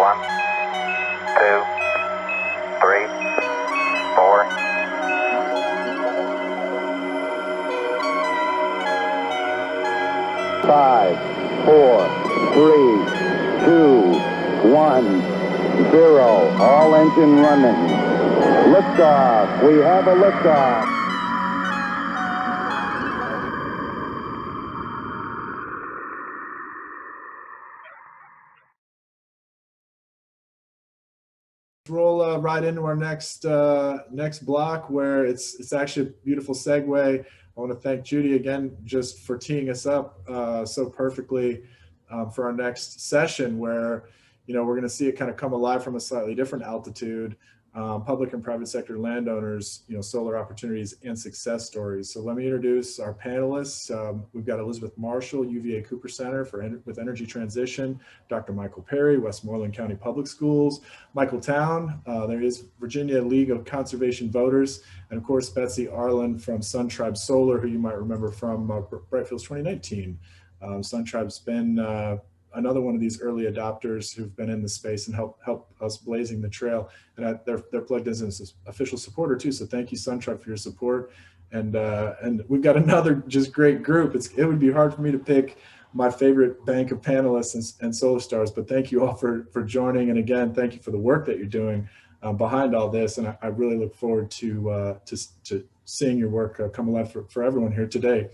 1, 2, 3, 4. 5, 4, 3, 2, 1, 0. All engine running. Liftoff. We have a liftoff. Roll right into our next block, where it's actually a beautiful segue. I want to thank Judy again just for teeing us up so perfectly for our next session, where we're going to see it kind of come alive from a slightly different altitude. Public and private sector landowners, solar opportunities and success stories. So let me introduce our panelists. We've got Elizabeth Marshall, UVA Cooper Center with Energy Transition, Dr. Michael Perry, Westmoreland County Public Schools, Michael Town, there is Virginia League of Conservation Voters, and of course, Betsey Arlen from Sun Tribe Solar, who you might remember from Brightfields 2019. Sun Tribe's been another one of these early adopters who've been in the space and help us blazing the trail. And they're plugged in as an official supporter too. So thank you, Sun Tribe, for your support. And we've got another just great group. It would be hard for me to pick my favorite bank of panelists and solar stars, but thank you all for joining. And again, thank you for the work that you're doing behind all this. And I really look forward to seeing your work come alive for everyone here today.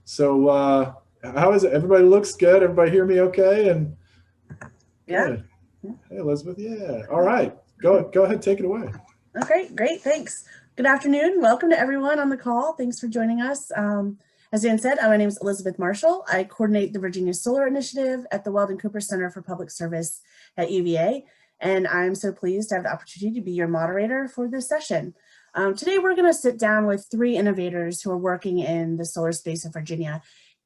So, how is it? Everybody looks good. Everybody hear me okay? And yeah. Hey, Elizabeth. Yeah. All right. Go ahead. Take it away. Okay. Great. Thanks. Good afternoon. Welcome to everyone on the call. Thanks for joining us. As Dan said, my name is Elizabeth Marshall. I coordinate the Virginia Solar Initiative at the Weldon Cooper Center for Public Service at UVA. And I'm so pleased to have the opportunity to be your moderator for this session. Today, we're going to sit down with 3 innovators who are working in the solar space in Virginia.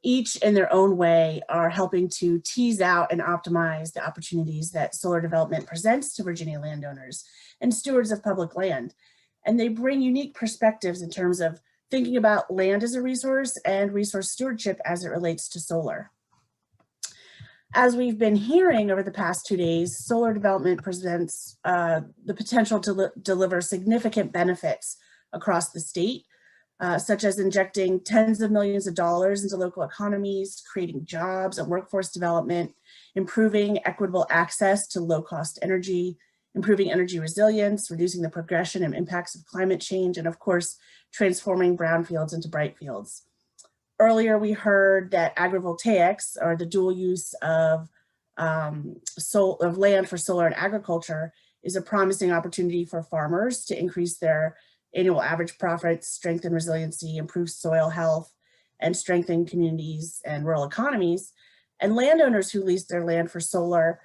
Each in their own way are helping to tease out and optimize the opportunities that solar development presents to Virginia landowners and stewards of public land. And they bring unique perspectives in terms of thinking about land as a resource and resource stewardship as it relates to solar. As we've been hearing over the past 2 days, solar development presents the potential to deliver significant benefits across the state, such as injecting tens of millions of dollars into local economies, creating jobs and workforce development, improving equitable access to low-cost energy, improving energy resilience, reducing the progression and impacts of climate change, and of course, transforming brownfields into bright fields. Earlier, we heard that agrivoltaics, or the dual use of land for solar and agriculture, is a promising opportunity for farmers to increase their annual average profits, strengthen resiliency, improve soil health, and strengthen communities and rural economies. And landowners who lease their land for solar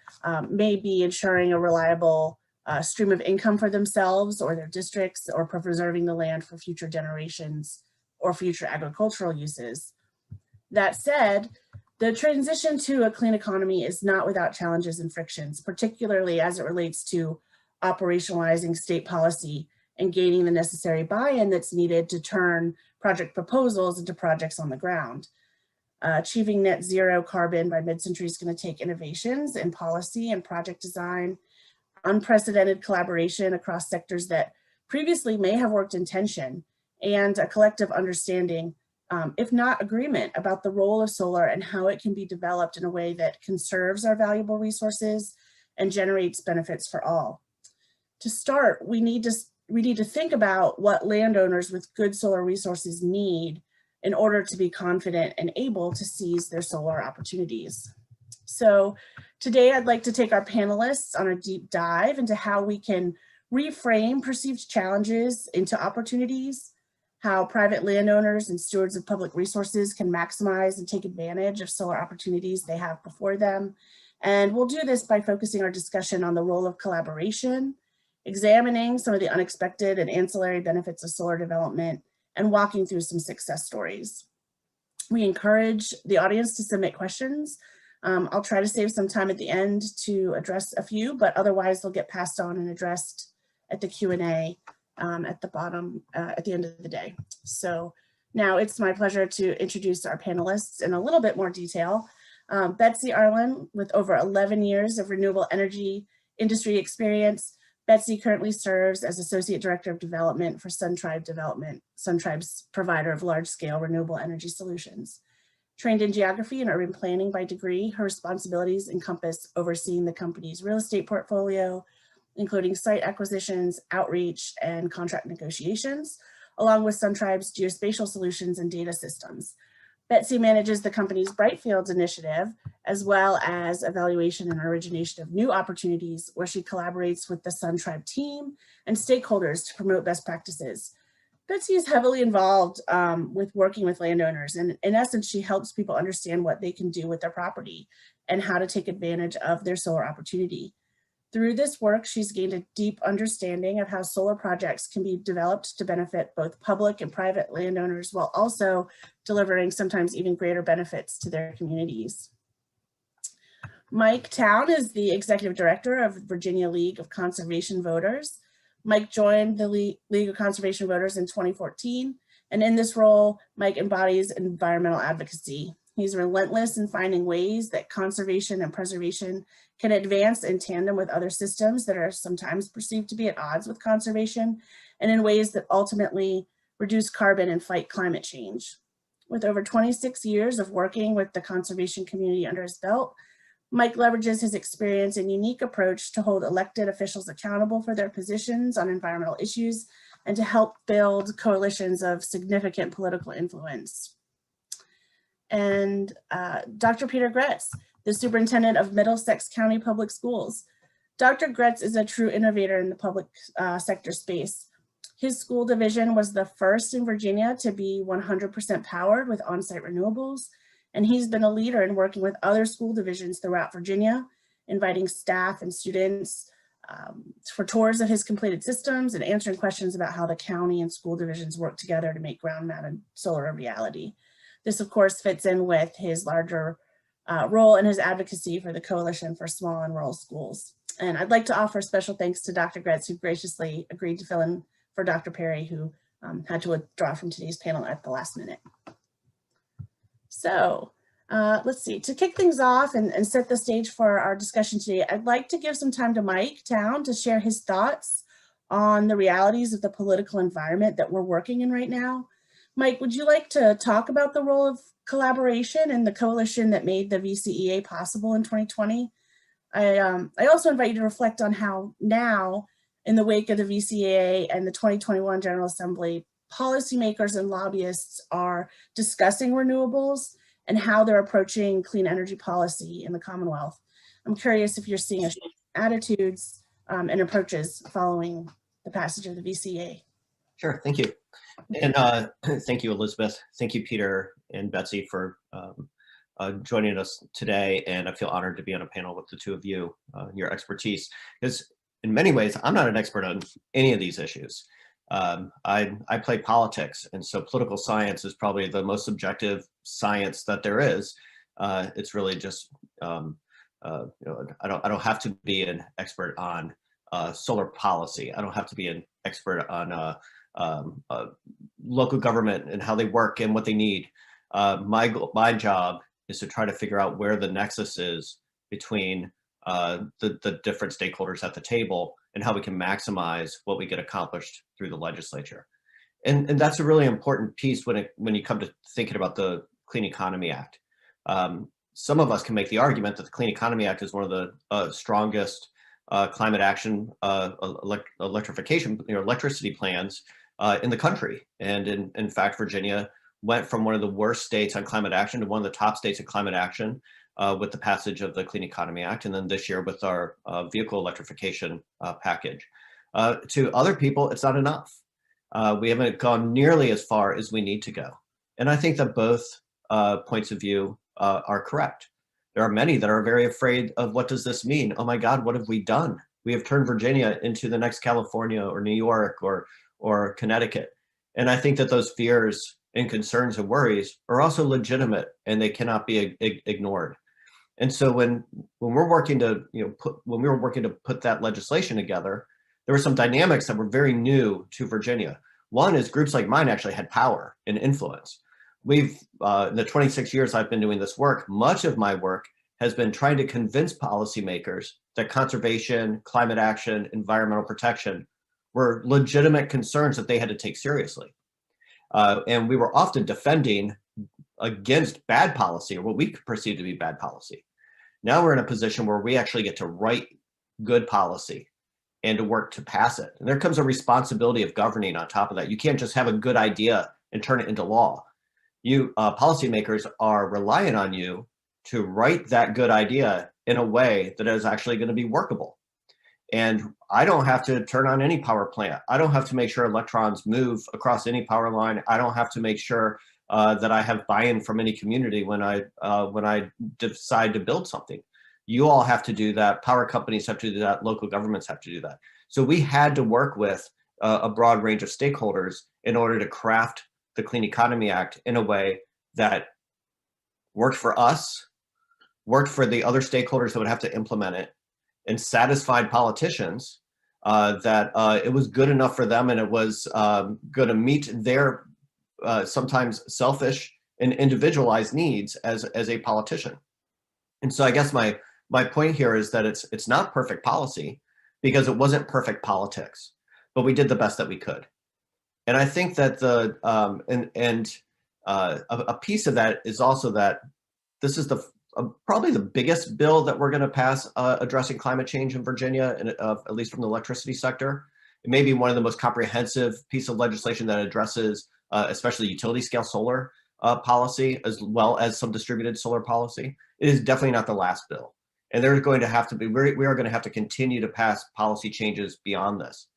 may be ensuring a reliable stream of income for themselves or their districts, or preserving the land for future generations or future agricultural uses. That said, the transition to a clean economy is not without challenges and frictions, particularly as it relates to operationalizing state policy and gaining the necessary buy-in that's needed to turn project proposals into projects on the ground. Achieving net zero carbon by mid-century is going to take innovations in policy and project design, unprecedented collaboration across sectors that previously may have worked in tension, and a collective understanding, if not agreement, about the role of solar and how it can be developed in a way that conserves our valuable resources and generates benefits for all. To start, we need to think about what landowners with good solar resources need in order to be confident and able to seize their solar opportunities. So today I'd like to take our panelists on a deep dive into how we can reframe perceived challenges into opportunities, how private landowners and stewards of public resources can maximize and take advantage of solar opportunities they have before them. And we'll do this by focusing our discussion on the role of collaboration, examining some of the unexpected and ancillary benefits of solar development, and walking through some success stories. We encourage the audience to submit questions. I'll try to save some time at the end to address a few, but otherwise they'll get passed on and addressed at the Q&A at the bottom, at the end of the day. So now it's my pleasure to introduce our panelists in a little bit more detail. Betsey Arlen, with over 11 years of renewable energy industry experience, Betsey currently serves as Associate Director of Development for SunTribe Development, SunTribe's provider of large-scale renewable energy solutions. Trained in geography and urban planning by degree, her responsibilities encompass overseeing the company's real estate portfolio, including site acquisitions, outreach, and contract negotiations, along with SunTribe's geospatial solutions and data systems. Betsey manages the company's Brightfields initiative, as well as evaluation and origination of new opportunities, where she collaborates with the SunTribe team and stakeholders to promote best practices. Betsey is heavily involved with working with landowners, and in essence, she helps people understand what they can do with their property and how to take advantage of their solar opportunity. Through this work, she's gained a deep understanding of how solar projects can be developed to benefit both public and private landowners, while also delivering sometimes even greater benefits to their communities. Mike Town is the Executive Director of Virginia League of Conservation Voters. Mike joined the League of Conservation Voters in 2014, and in this role, Mike embodies environmental advocacy. He's relentless in finding ways that conservation and preservation can advance in tandem with other systems that are sometimes perceived to be at odds with conservation, and in ways that ultimately reduce carbon and fight climate change. With over 26 years of working with the conservation community under his belt, Mike leverages his experience and unique approach to hold elected officials accountable for their positions on environmental issues and to help build coalitions of significant political influence. And Dr. Peter Gretz, the Superintendent of Middlesex County Public Schools. Dr. Gretz is a true innovator in the public sector space. His school division was the first in Virginia to be 100% powered with on-site renewables. And he's been a leader in working with other school divisions throughout Virginia, inviting staff and students for tours of his completed systems and answering questions about how the county and school divisions work together to make ground-mounted solar a reality. This, of course, fits in with his larger role and his advocacy for the Coalition for Small and Rural Schools. And I'd like to offer special thanks to Dr. Gretz, who graciously agreed to fill in for Dr. Perry, who had to withdraw from today's panel at the last minute. So let's see, to kick things off and set the stage for our discussion today, I'd like to give some time to Mike Town to share his thoughts on the realities of the political environment that we're working in right now. Mike, would you like to talk about the role of collaboration and the coalition that made the VCEA possible in 2020? I also invite you to reflect on how now, in the wake of the VCEA and the 2021 General Assembly, policymakers and lobbyists are discussing renewables and how they're approaching clean energy policy in the Commonwealth. I'm curious if you're seeing a shift in attitudes and approaches following the passage of the VCEA. Sure, thank you. And thank you, Elizabeth. Thank you, Peter and Betsey, for joining us today. And I feel honored to be on a panel with the two of you, your expertise. Because in many ways, I'm not an expert on any of these issues. I play politics, and so political science is probably the most subjective science that there is. It's really just, you know, I don't have to be an expert on solar policy. I don't have to be an expert on local government and how they work and what they need. My job is to try to figure out where the nexus is between the different stakeholders at the table and how we can maximize what we get accomplished through the legislature. And that's a really important piece when you come to thinking about the Clean Economy Act. Some of us can make the argument that the Clean Economy Act is one of the strongest climate action electrification, electricity plans in the country. And in fact, Virginia went from one of the worst states on climate action to one of the top states in climate action with the passage of the Clean Economy Act, and then this year with our vehicle electrification package. To other people, it's not enough. We haven't gone nearly as far as we need to go. And I think that both points of view are correct. There are many that are very afraid of what does this mean? Oh my God, what have we done? We have turned Virginia into the next California or New York or Connecticut. And I think that those fears and concerns and worries are also legitimate, and they cannot be ignored. And so when we're working to, when we were working to put that legislation together, there were some dynamics that were very new to Virginia. One is groups like mine actually had power and influence. We've, in the 26 years I've been doing this work, much of my work has been trying to convince policymakers that conservation, climate action, environmental protection were legitimate concerns that they had to take seriously. And we were often defending against bad policy, or what we perceive to be bad policy. Now we're in a position where we actually get to write good policy and to work to pass it. And there comes a responsibility of governing on top of that. You can't just have a good idea and turn it into law. You policymakers are relying on you to write that good idea in a way that is actually going to be workable. And I don't have to turn on any power plant. I don't have to make sure electrons move across any power line. I don't have to make sure that I have buy-in from any community when I decide to build something. You all have to do that. Power companies have to do that. Local governments have to do that. So we had to work with a broad range of stakeholders in order to craft the Clean Economy Act in a way that worked for us, worked for the other stakeholders that would have to implement it, and satisfied politicians that it was good enough for them and it was going to meet their sometimes selfish and individualized needs as a politician. And so I guess my point here is that it's not perfect policy because it wasn't perfect politics, but we did the best that we could. And I think that a piece of that is also that this is probably the biggest bill that we're going to pass addressing climate change in Virginia, and at least from the electricity sector. It may be one of the most comprehensive piece of legislation that addresses especially utility scale solar policy, as well as some distributed solar policy. It is definitely not the last bill. And there's going to have to be, we are going to have to continue to pass policy changes beyond this.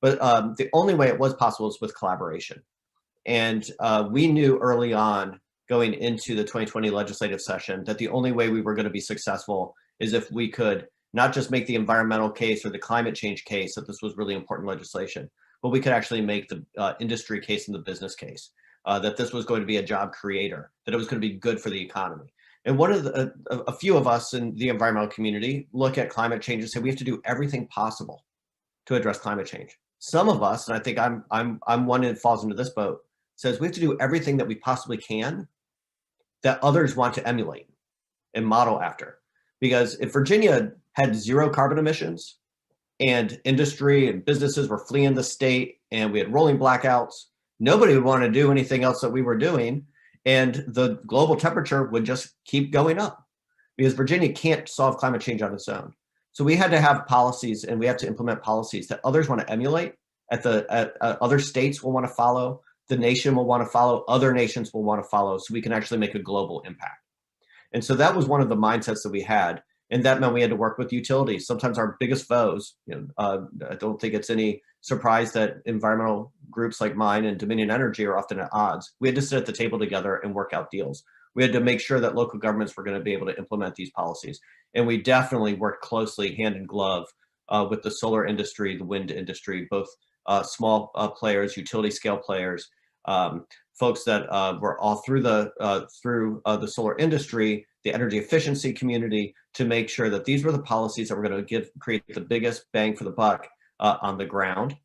But the only way it was possible is with collaboration. And we knew early on, going into the 2020 legislative session, that the only way we were going to be successful is if we could not just make the environmental case or the climate change case that this was really important legislation, but we could actually make the industry case and the business case, that this was going to be a job creator, that it was going to be good for the economy. And one of a few of us in the environmental community look at climate change and say we have to do everything possible to address climate change. Some of us, and I think I'm one that falls into this boat, says we have to do everything that we possibly can that others want to emulate and model after. Because if Virginia had 0 carbon emissions and industry and businesses were fleeing the state and we had rolling blackouts, nobody would want to do anything else that we were doing, and the global temperature would just keep going up because Virginia can't solve climate change on its own. So we had to have policies, and we have to implement policies that others want to emulate, other states will want to follow, the nation will want to follow, other nations will want to follow, so we can actually make a global impact. And so that was one of the mindsets that we had. And that meant we had to work with utilities, sometimes our biggest foes. I don't think it's any surprise that environmental groups like mine and Dominion Energy are often at odds. We had to sit at the table together and work out deals. We had to make sure that local governments were going to be able to implement these policies. And we definitely worked closely hand in glove with the solar industry, the wind industry, both small players, utility scale players, folks that were all through the solar industry, the energy efficiency community, to make sure that these were the policies that were going to create the biggest bang for the buck on the ground.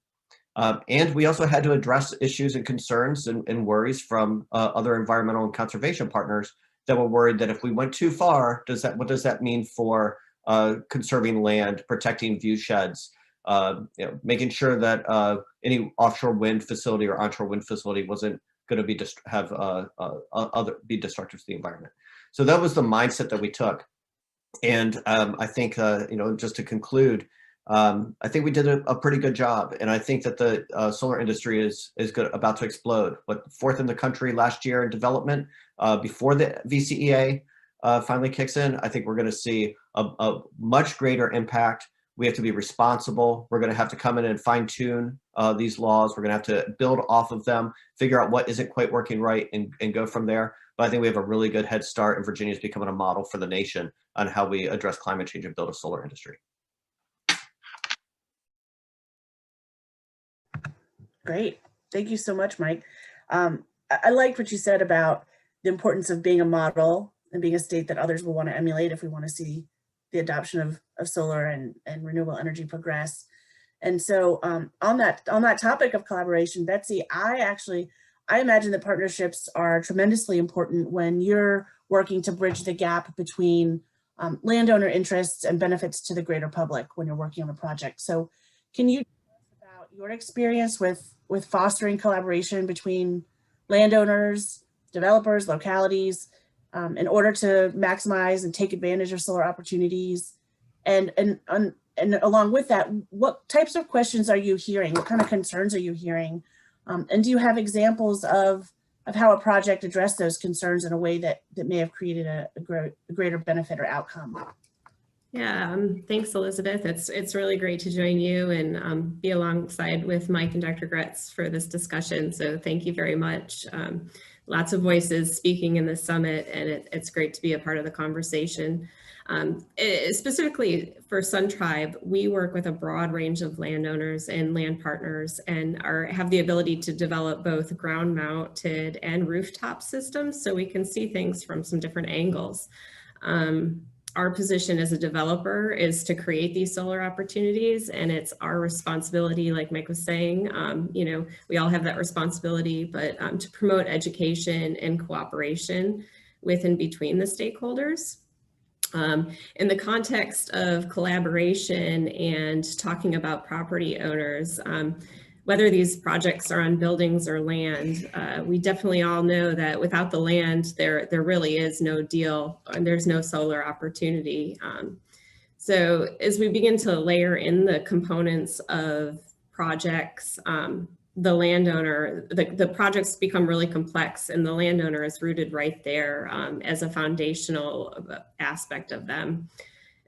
And we also had to address issues and concerns and worries from other environmental and conservation partners that were worried that if we went too far, what does that mean for conserving land, protecting view sheds, making sure that any offshore wind facility or onshore wind facility wasn't going to be destructive to the environment. So that was the mindset that we took. And I think, just to conclude, I think we did a pretty good job. And I think that the solar industry is about to explode. But 4th in the country last year in development, before the VCEA finally kicks in, I think we're going to see a much greater impact. We have to be responsible. We're going to have to come in and fine tune these laws. We're going to have to build off of them, figure out what isn't quite working right, and go from there. But I think we have a really good head start, and Virginia is becoming a model for the nation on how we address climate change and build a solar industry. Great. Thank you so much, Mike. I liked what you said about the importance of being a model and being a state that others will want to emulate if we want to see the adoption of solar and renewable energy progress. And so on that topic of collaboration, Betsey, I imagine that partnerships are tremendously important when you're working to bridge the gap between landowner interests and benefits to the greater public when you're working on a project. So can you tell us about your experience with fostering collaboration between landowners, developers, localities, in order to maximize and take advantage of solar opportunities? And along with that, what types of questions are you hearing? What kind of concerns are you hearing? And do you have examples of how a project addressed those concerns in a way that may have created a greater benefit or outcome? Yeah, thanks, Elizabeth. It's really great to join you and be alongside with Mike and Dr. Gretz for this discussion. So thank you very much. Lots of voices speaking in this summit, and it's great to be a part of the conversation. Specifically for Sun Tribe, we work with a broad range of landowners and land partners and have the ability to develop both ground mounted and rooftop systems, so we can see things from some different angles. Our position as a developer is to create these solar opportunities, and it's our responsibility, like Mike was saying, you know, we all have that responsibility, but to promote education and cooperation with and between the stakeholders. In the context of collaboration and talking about property owners, whether these projects are on buildings or land, we definitely all know that without the land, there really is no deal, and there's no solar opportunity. So as we begin to layer in the components of projects, the landowner, the projects become really complex, and the landowner is rooted right there as a foundational aspect of them.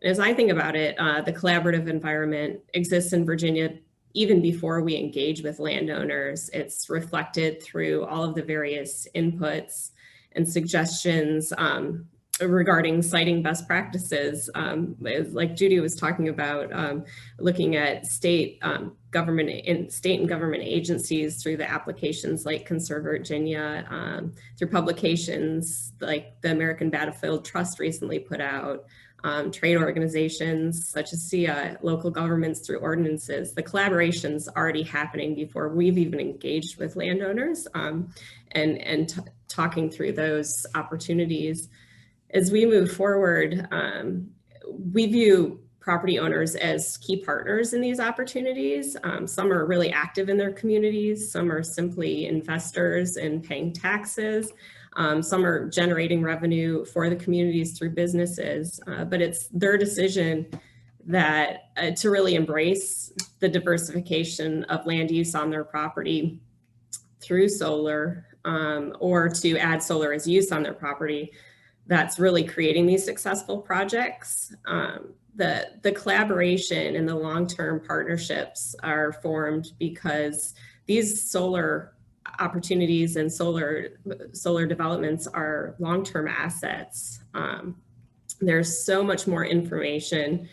And as I think about it, the collaborative environment exists in Virginia even before we engage with landowners. It's reflected through all of the various inputs and suggestions regarding citing best practices. Like Judy was talking about, looking at state and government agencies through the applications like Conserve Virginia, through publications like the American Battlefield Trust recently put out, trade organizations such as SIA, local governments through ordinances. The collaboration's already happening before we've even engaged with landowners and talking through those opportunities. As we move forward, we view property owners as key partners in these opportunities. Some are really active in their communities, some are simply investors and paying taxes. Some are generating revenue for the communities through businesses, but it's their decision that to really embrace the diversification of land use on their property through solar, or to add solar as use on their property, that's really creating these successful projects. The collaboration and the long-term partnerships are formed because these solar opportunities and solar developments are long-term assets. There's so much more information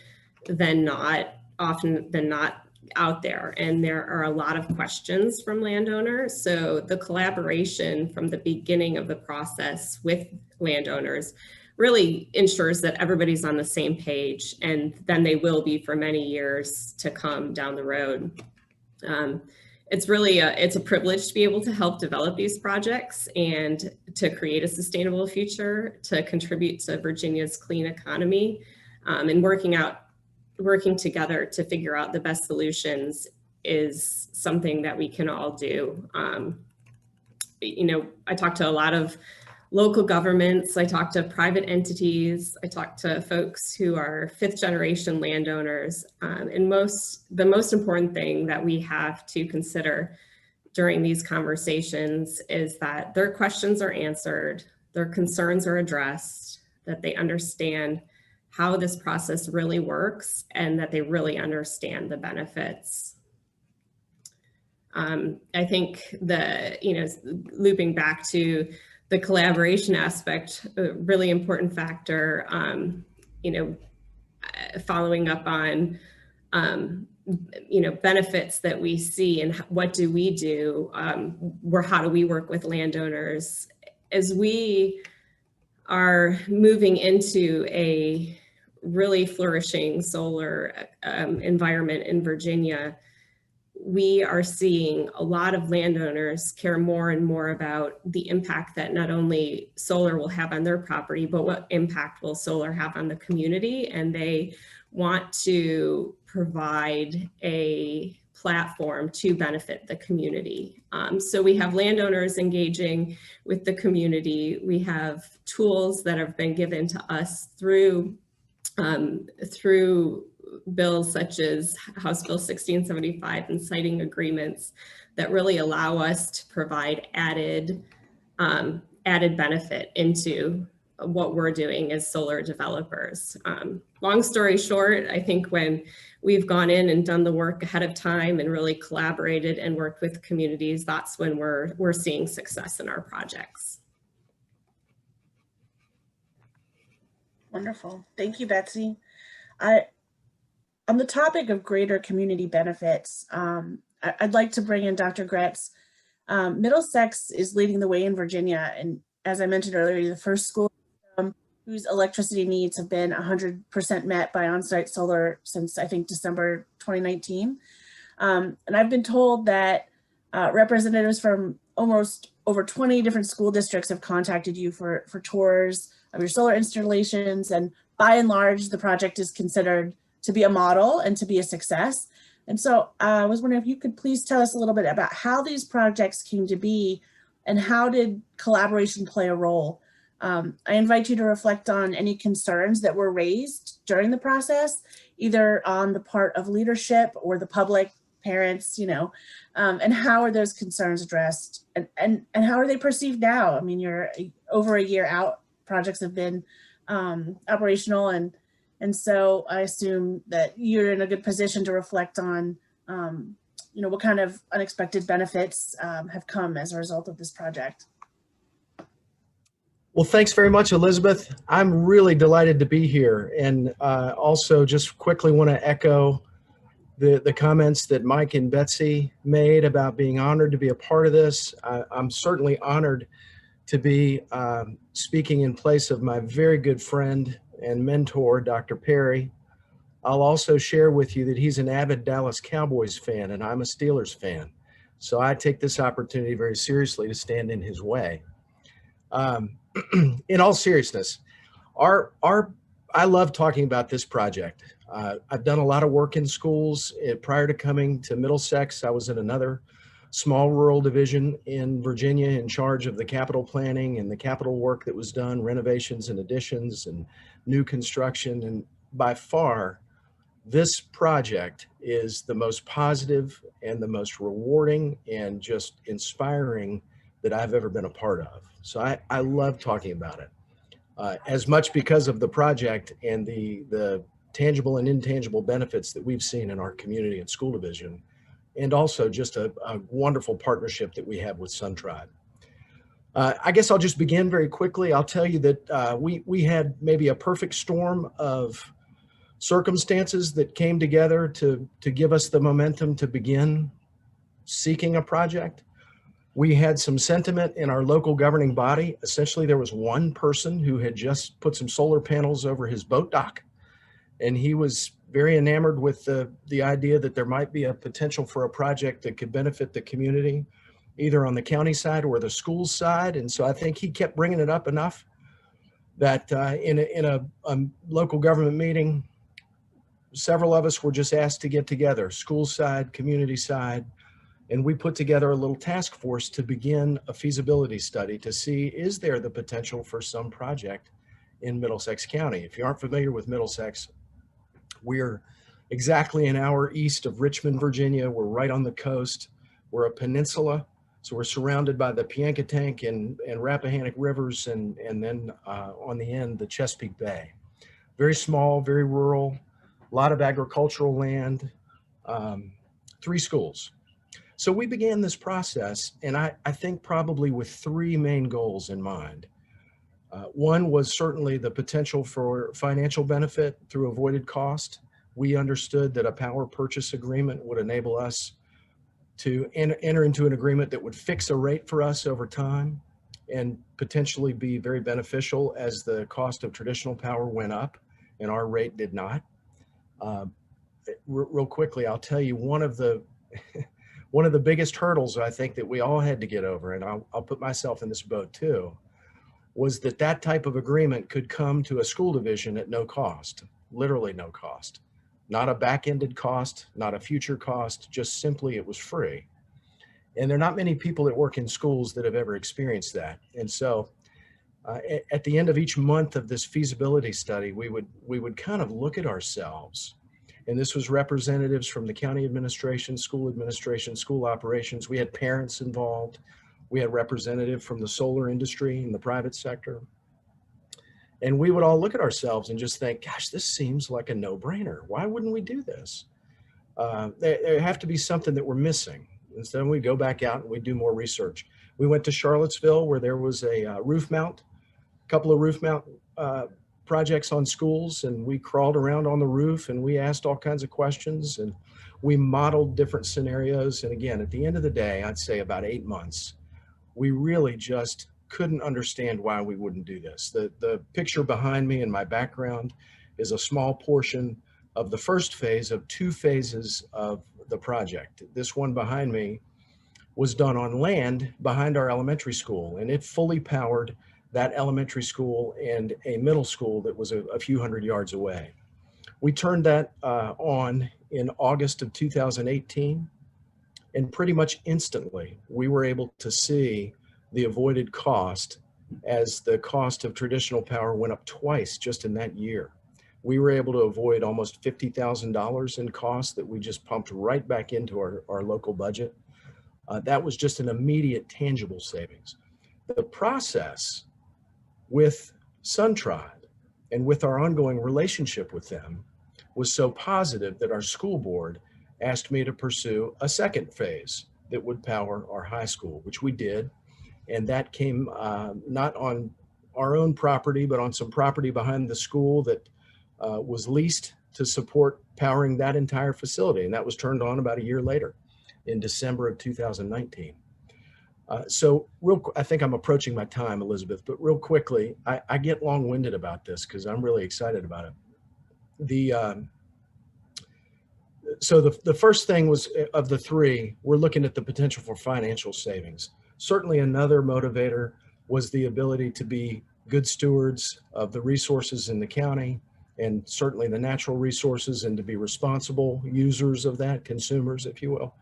often than not out there, and there are a lot of questions from landowners. So the collaboration from the beginning of the process with landowners really ensures that everybody's on the same page, and then they will be for many years to come down the road. It's really it's a privilege to be able to help develop these projects and to create a sustainable future, to contribute to Virginia's clean economy, and working together to figure out the best solutions is something that we can all do. You know, I talk to a lot of local governments, I talk to private entities, I talk to folks who are fifth generation landowners, and the most important thing that we have to consider during these conversations is that their questions are answered, their concerns are addressed, that they understand how this process really works, and that they really understand the benefits. I think looping back to the collaboration aspect, a really important factor, following up on, benefits that we see and what do we do, how do we work with landowners as we are moving into a really flourishing solar environment in Virginia. we are seeing a lot of landowners care more and more about the impact that not only solar will have on their property, but what impact will solar have on the community. And they want to provide a platform to benefit the community. So we have landowners engaging with the community. We have tools that have been given to us through bills such as House Bill 1675 and siting agreements that really allow us to provide added benefit into what we're doing as solar developers. Long story short, I think when we've gone in and done the work ahead of time and really collaborated and worked with communities, that's when we're seeing success in our projects. Wonderful. Thank you, Betsy. On the topic of greater community benefits, I'd like to bring in Dr. Gretz. Middlesex is leading the way in Virginia, and as I mentioned earlier, the first school whose electricity needs have been 100% met by on-site solar since, I think, December 2019. And I've been told that representatives from almost over 20 different school districts have contacted you for tours of your solar installations, and by and large, the project is considered to be a model and to be a success. And so I was wondering if you could please tell us a little bit about how these projects came to be and how did collaboration play a role? I invite you to reflect on any concerns that were raised during the process, either on the part of leadership or the public, parents, and how are those concerns addressed, and how are they perceived now? I mean, you're over a year out, projects have been operational, and so I assume that you're in a good position to reflect on, what kind of unexpected benefits have come as a result of this project. Well, thanks very much, Elizabeth. I'm really delighted to be here, and also just quickly want to echo the comments that Mike and Betsy made about being honored to be a part of this. I'm certainly honored to be speaking in place of my very good friend and mentor, Dr. Perry. I'll also share with you that he's an avid Dallas Cowboys fan, and I'm a Steelers fan. So I take this opportunity very seriously to stand in his way. In all seriousness, I love talking about this project. I've done a lot of work in schools. Prior to coming to Middlesex, I was in another small rural division in Virginia in charge of the capital planning and the capital work that was done, renovations and additions and new construction. And by far, this project is the most positive and the most rewarding and just inspiring that I've ever been a part of. So I love talking about it, as much because of the project and the tangible and intangible benefits that we've seen in our community and school division, and also just a wonderful partnership that we have with Sun Tribe. I guess I'll just begin very quickly. I'll tell you that we had maybe a perfect storm of circumstances that came together to give us the momentum to begin seeking a project. We had some sentiment in our local governing body. Essentially, there was one person who had just put some solar panels over his boat dock, and he was very enamored with the idea that there might be a potential for a project that could benefit the community, either on the county side or the school side. And so I think he kept bringing it up enough that in a local government meeting, several of us were just asked to get together, school side, community side, and we put together a little task force to begin a feasibility study to see, is there the potential for some project in Middlesex County? If you aren't familiar with Middlesex, we're exactly an hour east of Richmond, Virginia. We're right on the coast. We're a peninsula, so we're surrounded by the Piankatank and Rappahannock rivers, and then on the end, the Chesapeake Bay. Very small, very rural, a lot of agricultural land, 3 schools. So we began this process, and I think probably with 3 main goals in mind. One was certainly the potential for financial benefit through avoided cost. We understood that a power purchase agreement would enable us to enter into an agreement that would fix a rate for us over time and potentially be very beneficial as the cost of traditional power went up and our rate did not. Real quickly, I'll tell you one of the one of the biggest hurdles I think that we all had to get over, and I'll put myself in this boat too, was that type of agreement could come to a school division at no cost, literally no cost, not a back-ended cost, not a future cost, just simply it was free. And there are not many people that work in schools that have ever experienced that. And so at the end of each month of this feasibility study, we would kind of look at ourselves. And this was representatives from the county administration, school operations. We had parents involved. We had representative from the solar industry and the private sector. And we would all look at ourselves and just think, gosh, this seems like a no-brainer. Why wouldn't we do this? There have to be something that we're missing. And so we go back out and we do more research. We went to Charlottesville where there was a couple of roof mount projects on schools, and we crawled around on the roof and we asked all kinds of questions and we modeled different scenarios. And again, at the end of the day, I'd say about 8 months, we really just couldn't understand why we wouldn't do this. The picture behind me in my background is a small portion of the first phase of 2 phases of the project. This one behind me was done on land behind our elementary school, and it fully powered that elementary school and a middle school that was a few hundred yards away. We turned that on in August of 2018, and pretty much instantly we were able to see the avoided cost as the cost of traditional power went up twice just in that year. We were able to avoid almost $50,000 in costs that we just pumped right back into our local budget. That was just an immediate tangible savings. The process with Sun Tribe and with our ongoing relationship with them was so positive that our school board asked me to pursue a second phase that would power our high school, which we did. And that came not on our own property, but on some property behind the school that was leased to support powering that entire facility. And that was turned on about a year later in December of 2019. So I think I'm approaching my time, Elizabeth, but real quickly, I get long-winded about this because I'm really excited about it. So the first thing was, of the 3, we're looking at the potential for financial savings. Certainly another motivator was the ability to be good stewards of the resources in the county, and certainly the natural resources, and to be responsible users of that, consumers, if you will.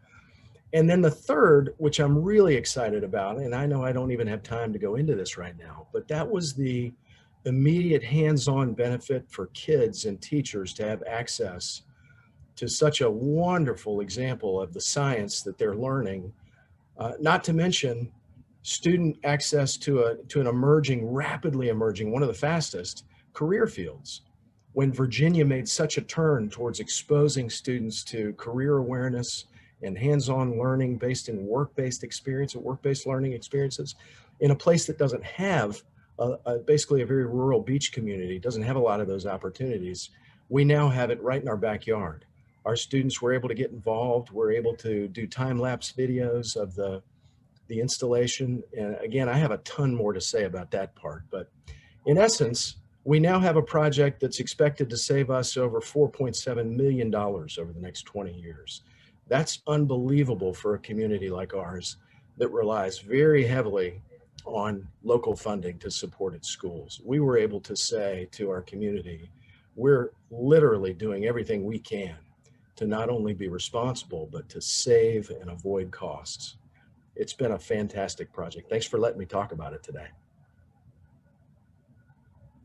And then the third, which I'm really excited about, and I know I don't even have time to go into this right now, but that was the immediate hands-on benefit for kids and teachers to have access to such a wonderful example of the science that they're learning, not to mention student access to an rapidly emerging, one of the fastest career fields. When Virginia made such a turn towards exposing students to career awareness and hands-on learning based in work-based experience and work-based learning experiences in a place that doesn't have basically a very rural beach community, doesn't have a lot of those opportunities, we now have it right in our backyard. Our students were able to get involved. We're able to do time-lapse videos of the installation. And again, I have a ton more to say about that part, but in essence, we now have a project that's expected to save us over $4.7 million over the next 20 years. That's unbelievable for a community like ours that relies very heavily on local funding to support its schools. We were able to say to our community, we're literally doing everything we can to not only be responsible, but to save and avoid costs. It's been a fantastic project. Thanks for letting me talk about it today.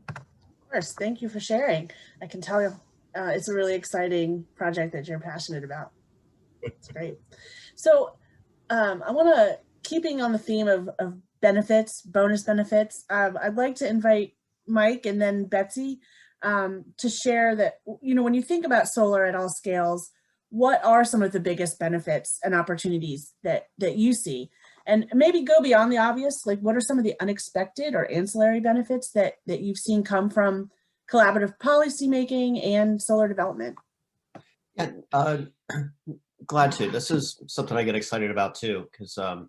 Of course, thank you for sharing. I can tell you it's a really exciting project that you're passionate about. It's great. So I want to, keeping on the theme of benefits, bonus benefits, I'd like to invite Mike and then Betsey to share that, when you think about solar at all scales, what are some of the biggest benefits and opportunities that you see? And maybe go beyond the obvious, like what are some of the unexpected or ancillary benefits that you've seen come from collaborative policymaking and solar development? Yeah, glad to. This is something I get excited about too, because our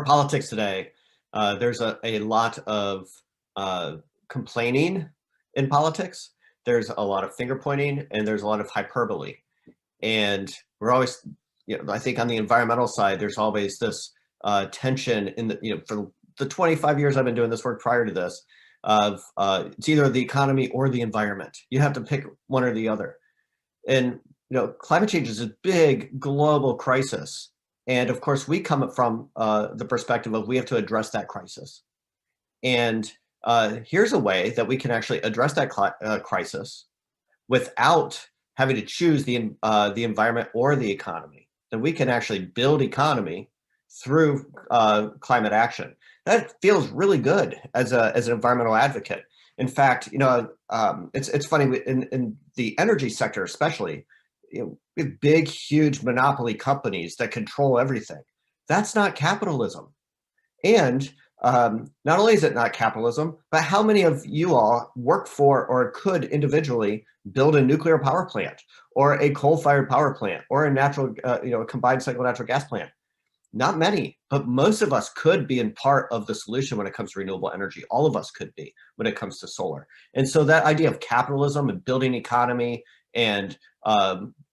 politics today, there's a lot of complaining in politics. There's a lot of finger pointing, and there's a lot of hyperbole. And we're always, I think on the environmental side, there's always this tension in the, for the 25 years I've been doing this work prior to this, of it's either the economy or the environment. You have to pick one or the other. And climate change is a big global crisis. And of course, we come from the perspective of we have to address that crisis. And here's a way that we can actually address that crisis without having to choose the environment or the economy. Then we can actually build economy through climate action. That feels really good as an environmental advocate. In fact, it's funny in the energy sector, especially, we have big, huge monopoly companies that control everything. That's not capitalism. And not only is it not capitalism, but how many of you all work for or could individually build a nuclear power plant or a coal-fired power plant or a natural, a combined cycle natural gas plant? Not many, but most of us could be in part of the solution when it comes to renewable energy. All of us could be when it comes to solar. And so that idea of capitalism and building economy and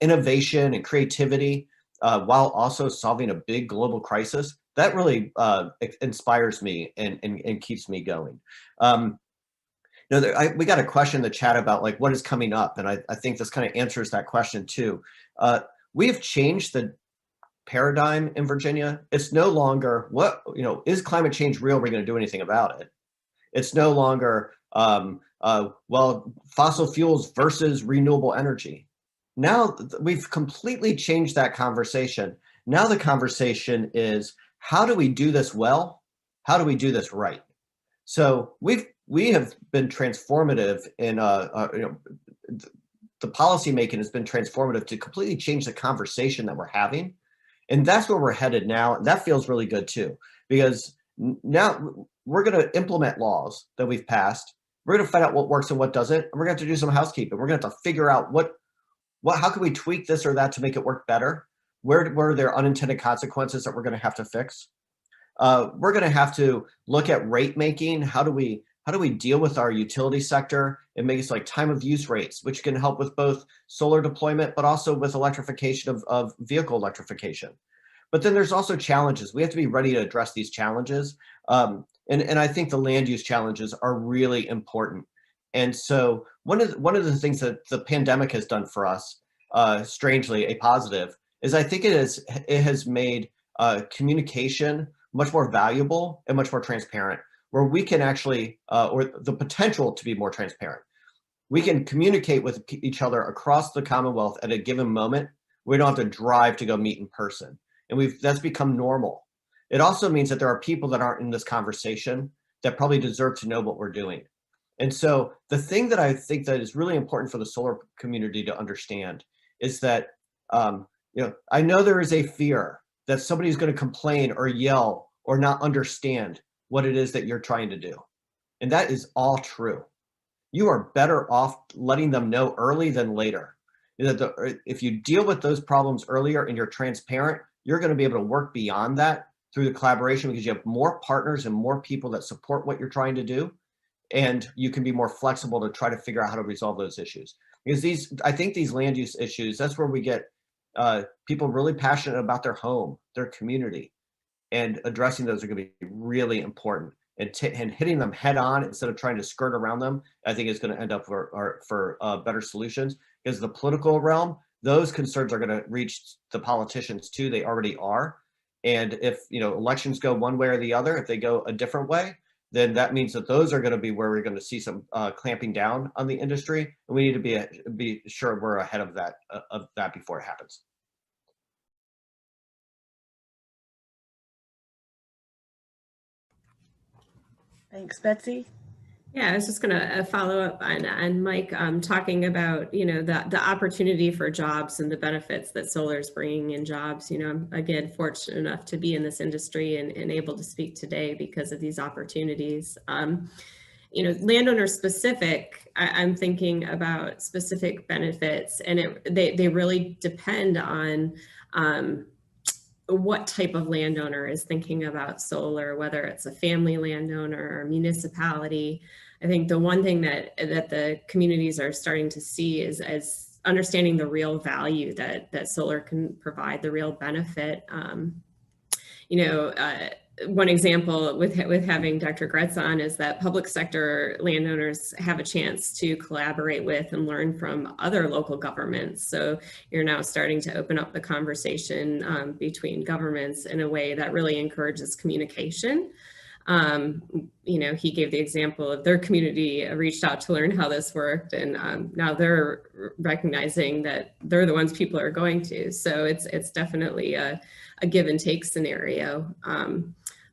innovation and creativity while also solving a big global crisis, that really inspires me and keeps me going. We got a question in the chat about like what is coming up, and I think this kind of answers that question too. We have changed the paradigm in Virginia. It's no longer is climate change real? We're going to do anything about it. It's no longer fossil fuels versus renewable energy. Now we've completely changed that conversation. Now the conversation is, how do we do this well? How do we do this right? So we have been transformative in the policy making has been transformative to completely change the conversation that we're having. And that's where we're headed now. And that feels really good too, because now we're going to implement laws that we've passed. We're going to find out what works and what doesn't. And we're going to have to do some housekeeping. We're going to have to figure out how can we tweak this or that to make it work better? Where are there unintended consequences that we're going to have to fix? We're going to have to look at rate making. How do we deal with our utility sector and make it like time of use rates, which can help with both solar deployment, but also with electrification of vehicle electrification. But then there's also challenges. We have to be ready to address these challenges. And I think the land use challenges are really important. And so one of the things that the pandemic has done for us, strangely a positive, is I think it has made communication much more valuable and much more transparent, where we can actually, or the potential to be more transparent. We can communicate with each other across the Commonwealth at a given moment. We don't have to drive to go meet in person. And that's become normal. It also means that there are people that aren't in this conversation that probably deserve to know what we're doing. And so the thing that I think that is really important for the solar community to understand is that, I know there is a fear that somebody's going to complain or yell or not understand what it is that you're trying to do. And that is all true. You are better off letting them know early than later. If you deal with those problems earlier and you're transparent, you're going to be able to work beyond that through the collaboration, because you have more partners and more people that support what you're trying to do. And you can be more flexible to try to figure out how to resolve those issues. Because I think these land use issues, that's where we get people really passionate about their home, their community, and addressing those are going to be really important. And hitting them head on instead of trying to skirt around them, I think is going to end up for better solutions. Because the political realm, those concerns are going to reach the politicians too. They already are. And if elections go one way or the other, if they go a different way, then that means that those are going to be where we're going to see some clamping down on the industry. And we need to be sure we're ahead of that before it happens. Thanks, Betsy. Yeah, I was just going to follow up on Mike talking about, the opportunity for jobs and the benefits that solar is bringing in jobs. I'm again fortunate enough to be in this industry and able to speak today because of these opportunities. Landowner specific, I'm thinking about specific benefits, and they really depend on what type of landowner is thinking about solar, whether it's a family landowner or municipality. I think the one thing that the communities are starting to see is as understanding the real value that solar can provide, the real benefit. One example with having Dr. Gretz on is that public sector landowners have a chance to collaborate with and learn from other local governments. So you're now starting to open up the conversation between governments in a way that really encourages communication. He gave the example of their community reached out to learn how this worked, and now they're recognizing that they're the ones people are going to. So it's definitely a give and take scenario.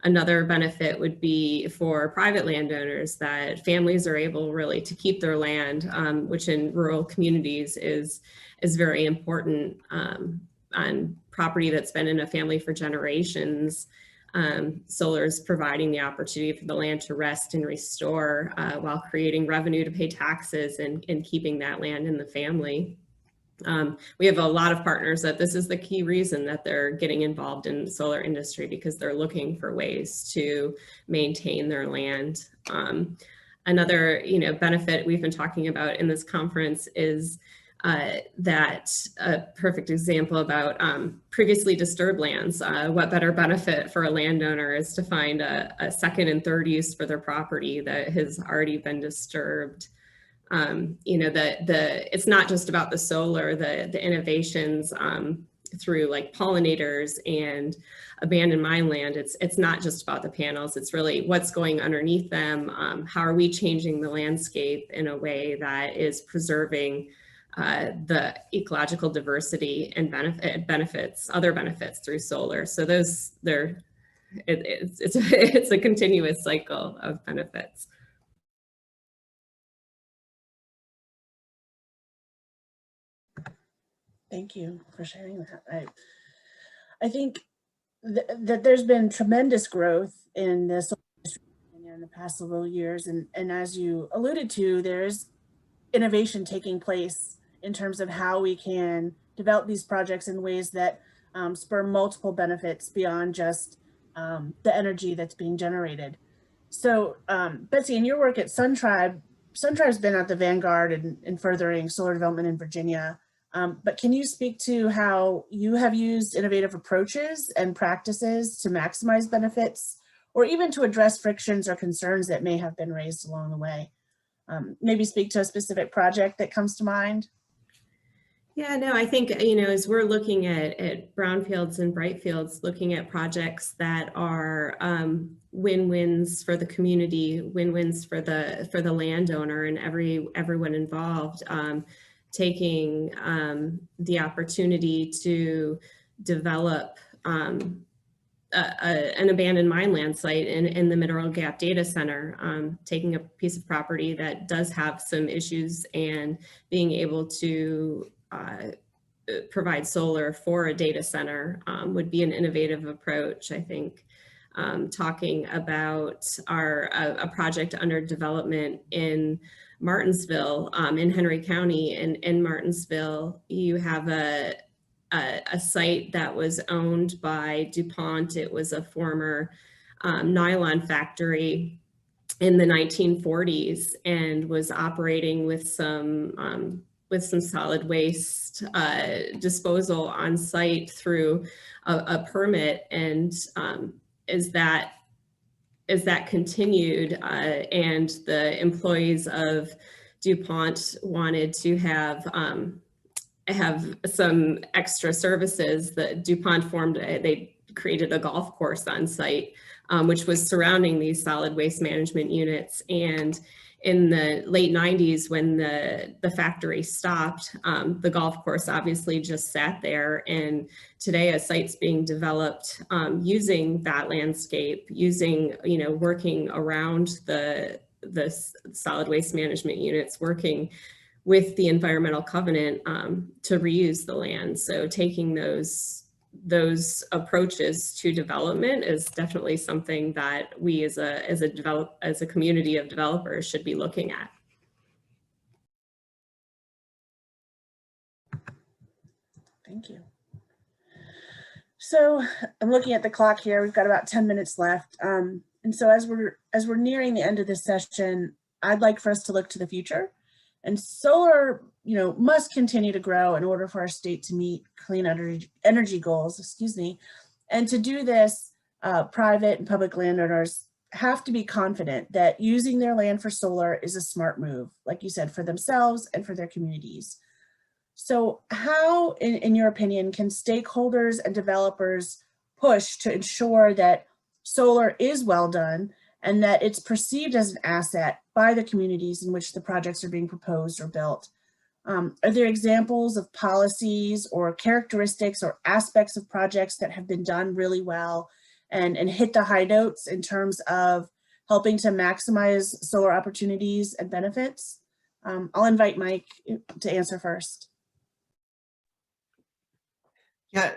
Another benefit would be for private landowners that families are able really to keep their land, which in rural communities is very important. On property that's been in a family for generations, solar is providing the opportunity for the land to rest and restore while creating revenue to pay taxes and keeping that land in the family. We have a lot of partners that this is the key reason that they're getting involved in the solar industry, because they're looking for ways to maintain their land. Another benefit we've been talking about in this conference is that a perfect example about previously disturbed lands. What better benefit for a landowner is to find a second and third use for their property that has already been disturbed. It's not just about the solar, the innovations through like pollinators and abandoned mine land. It's not just about the panels. It's really what's going underneath them. How are we changing the landscape in a way that is preserving the ecological diversity and other benefits through solar. So it's a continuous cycle of benefits. Thank you for sharing that. I think that there's been tremendous growth in the solar industry in the past several years, and as you alluded to, there's innovation taking place in terms of how we can develop these projects in ways that spur multiple benefits beyond just the energy that's being generated. So Betsey, in your work at SunTribe's been at the vanguard in furthering solar development in Virginia. But can you speak to how you have used innovative approaches and practices to maximize benefits, or even to address frictions or concerns that may have been raised along the way? Maybe speak to a specific project that comes to mind. Yeah, no, I think, as we're looking at brownfields and brightfields, looking at projects that are win-wins for the community, win-wins for the landowner and everyone involved, taking the opportunity to develop an abandoned mine land site in the Mineral Gap Data Center, taking a piece of property that does have some issues and being able to provide solar for a data center would be an innovative approach. I think talking about a project under development in Martinsville, in Henry County, in Martinsville, you have a site that was owned by DuPont. It was a former nylon factory in the 1940s and was operating with some solid waste disposal on site through a permit. And as that continued and the employees of DuPont wanted to have some extra services, that DuPont they created a golf course on site, which was surrounding these solid waste management units. And in the late 90s, when the factory stopped, the golf course obviously just sat there. And today a site's being developed using that landscape, working around the solid waste management units, working with the environmental covenant to reuse the land. So taking those approaches to development is definitely something that we as a community of developers should be looking at. Thank you. So I'm looking at the clock here. We've got about 10 minutes left. And so as we're nearing the end of this session, I'd like for us to look to the future. And solar, must continue to grow in order for our state to meet clean energy goals, And to do this, private and public landowners have to be confident that using their land for solar is a smart move, like you said, for themselves and for their communities. So how, in your opinion, can stakeholders and developers push to ensure that solar is well done and that it's perceived as an asset by the communities in which the projects are being proposed or built? Are there examples of policies or characteristics or aspects of projects that have been done really well and hit the high notes in terms of helping to maximize solar opportunities and benefits? I'll invite Mike to answer first. Yeah,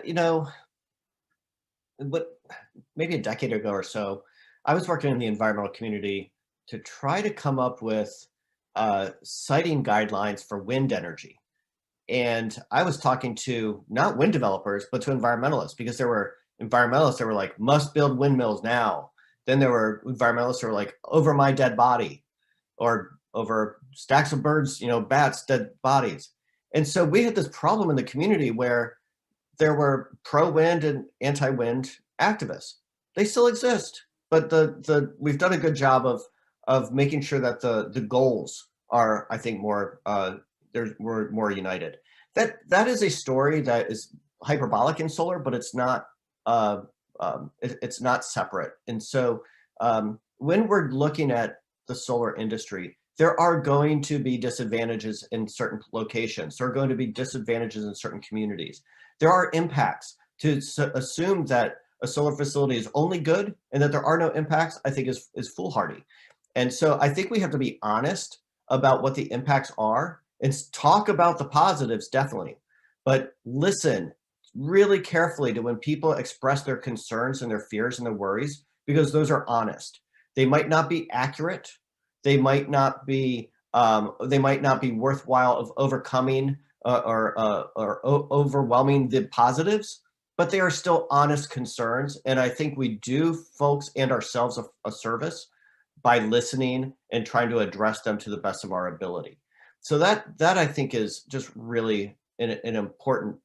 maybe a decade ago or so, I was working in the environmental community to try to come up with siting guidelines for wind energy. And I was talking to not wind developers, but to environmentalists, because there were environmentalists that were like, must build windmills now. Then there were environmentalists that were like, over my dead body, or over stacks of birds, bats' dead bodies. And so we had this problem in the community where there were pro-wind and anti-wind activists. They still exist, but we've done a good job of making sure that the goals are, I think, we're more united. That is a story that is hyperbolic in solar, but it's not separate. And so when we're looking at the solar industry, there are going to be disadvantages in certain locations. There are going to be disadvantages in certain communities. There are impacts. To assume that a solar facility is only good and that there are no impacts, I think is foolhardy. And so I think we have to be honest about what the impacts are and talk about the positives, definitely, but listen really carefully to when people express their concerns and their fears and their worries, because those are honest. They might not be accurate. They might not be worthwhile of overcoming or overwhelming the positives, but they are still honest concerns. And I think we do folks and ourselves a service by listening and trying to address them to the best of our ability. So that I think is just really an important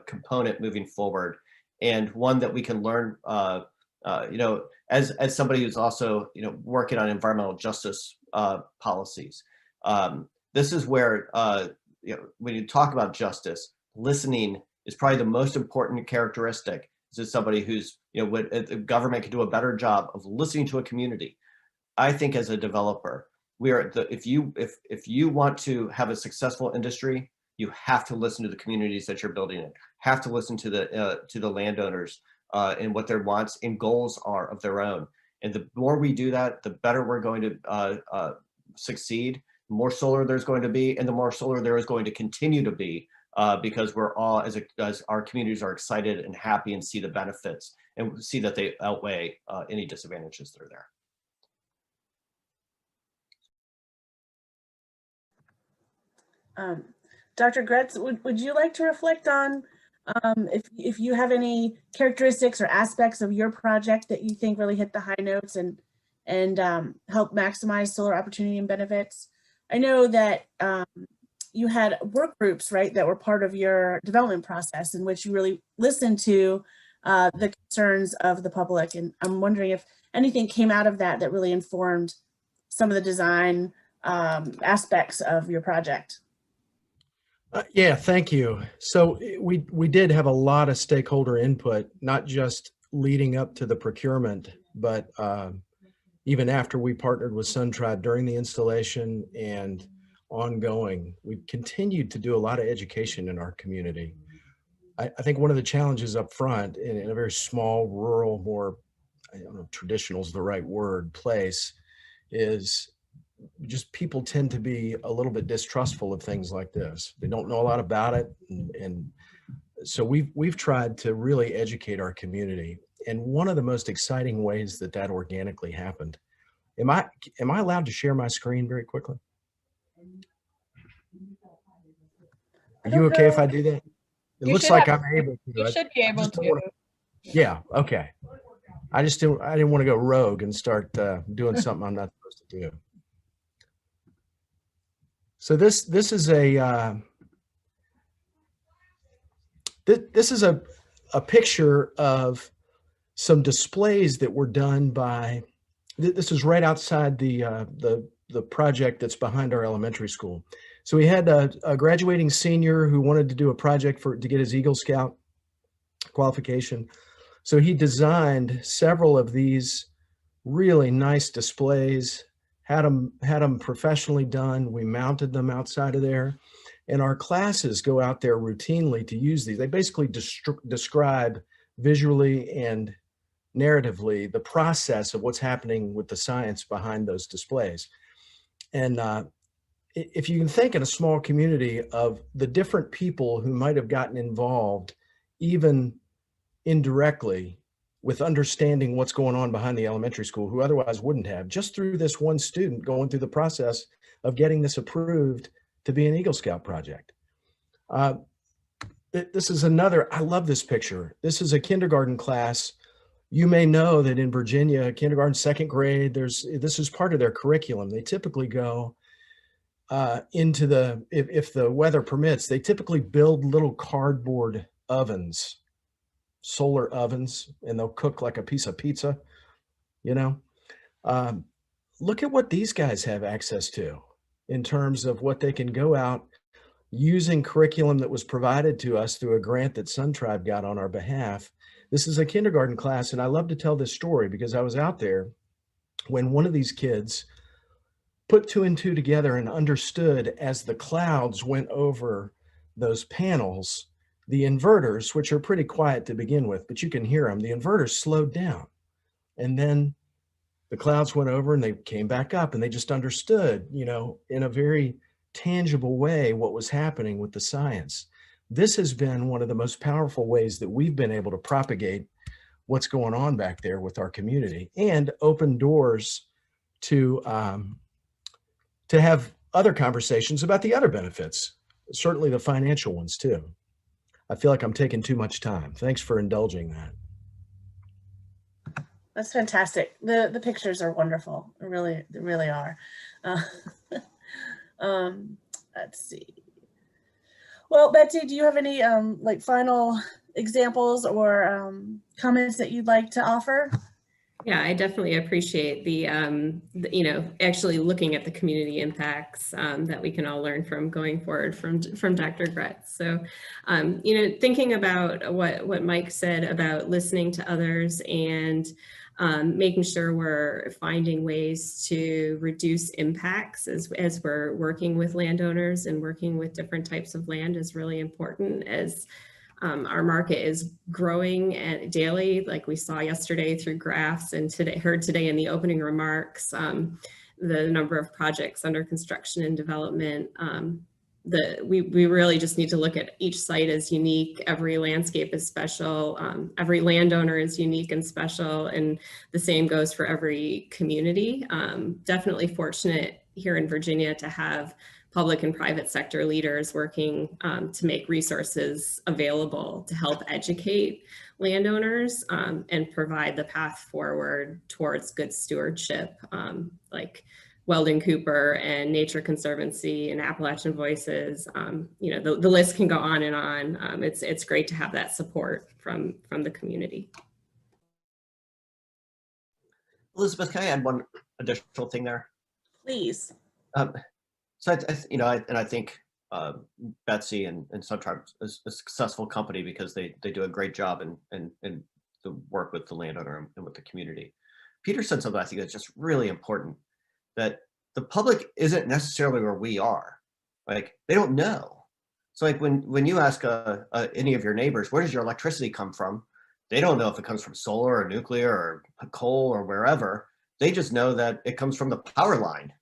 component moving forward, and one that we can learn, as somebody who's also working on environmental justice policies. This is where when you talk about justice, listening is probably the most important characteristic. This is somebody who's the government can do a better job of listening to a community. I think as a developer, if you want to have a successful industry, you have to listen to the communities that you're building in. Have to listen to the landowners and what their wants and goals are of their own. And the more we do that, the better we're going to succeed. The more solar there's going to be, and the more solar there is going to continue to be, because we're all, as our communities are excited and happy and see the benefits and see that they outweigh any disadvantages that are there. Dr. Gretz, would you like to reflect on if you have any characteristics or aspects of your project that you think really hit the high notes and help maximize solar opportunity and benefits? I know that you had work groups, right, that were part of your development process in which you really listened to the concerns of the public. And I'm wondering if anything came out of that that really informed some of the design aspects of your project. Yeah, thank you. So we did have a lot of stakeholder input, not just leading up to the procurement, but even after we partnered with Sun Tribe during the installation and ongoing. We've continued to do a lot of education in our community. I think one of the challenges up front in a very small, rural, more, I don't know, traditional is the right word, place, is just people tend to be a little bit distrustful of things like this. They don't know a lot about it. And so we've tried to really educate our community. And one of the most exciting ways that organically happened, am I allowed to share my screen very quickly? Are you okay if I do that? It looks like I'm able to. You should be able to. Yeah, okay. I didn't want to go rogue and start doing something I'm not supposed to do. So this is a This is a picture of some displays that were done by, this is right outside the project that's behind our elementary school. So we had a graduating senior who wanted to do a project to get his Eagle Scout qualification. So he designed several of these really nice displays, had them professionally done. We mounted them outside of there, and our classes go out there routinely to use these. They basically describe visually and narratively the process of what's happening with the science behind those displays. And if you can think in a small community of the different people who might have gotten involved, even indirectly, with understanding what's going on behind the elementary school, who otherwise wouldn't have, just through this one student going through the process of getting this approved to be an Eagle Scout project. This is another, I love this picture. This is a kindergarten class. You may know that in Virginia, kindergarten, second grade, this is part of their curriculum. They typically go into if the weather permits, they typically build little cardboard ovens, solar ovens, and they'll cook like a piece of pizza, you know. Look at what these guys have access to in terms of what they can go out using curriculum that was provided to us through a grant that Sun Tribe got on our behalf. This is a kindergarten class, and I love to tell this story because I was out there when one of these kids put 2 and 2 together and understood as the clouds went over those panels, the inverters, which are pretty quiet to begin with, but you can hear them, the inverters slowed down. And then the clouds went over and they came back up, and they just understood, you know, in a very tangible way what was happening with the science. This has been one of the most powerful ways that we've been able to propagate what's going on back there with our community and open doors to have other conversations about the other benefits, certainly the financial ones too. I feel like I'm taking too much time. Thanks for indulging that. That's fantastic. The pictures are wonderful. They really are. Let's see. Well, Betsey, do you have any like final examples or comments that you'd like to offer? Yeah, I definitely appreciate the you know, actually looking at the community impacts that we can all learn from going forward from Dr. Gretz. So, you know, thinking about what Mike said about listening to others and making sure we're finding ways to reduce impacts as we're working with landowners and working with different types of land is really important as our market is growing daily, like we saw yesterday through graphs and heard today in the opening remarks, the number of projects under construction and development. We really just need to look at each site as unique. Every landscape is special. Every landowner is unique and special, and the same goes for every community. Definitely fortunate here in Virginia to have public and private sector leaders working to make resources available to help educate landowners and provide the path forward towards good stewardship, like Weldon Cooper and Nature Conservancy and Appalachian Voices. You know, the list can go on and on. It's great to have that support from the community. Elizabeth, can I add one additional thing there? Please. So, you know, I think Betsey and Sun Tribe is a successful company because they do a great job in the work with the landowner and with the community. Peter said something I think that's just really important, that the public isn't necessarily where we are. Like, they don't know. So like when you ask any of your neighbors, where does your electricity come from? They don't know if it comes from solar or nuclear or coal or wherever. They just know that it comes from the power line.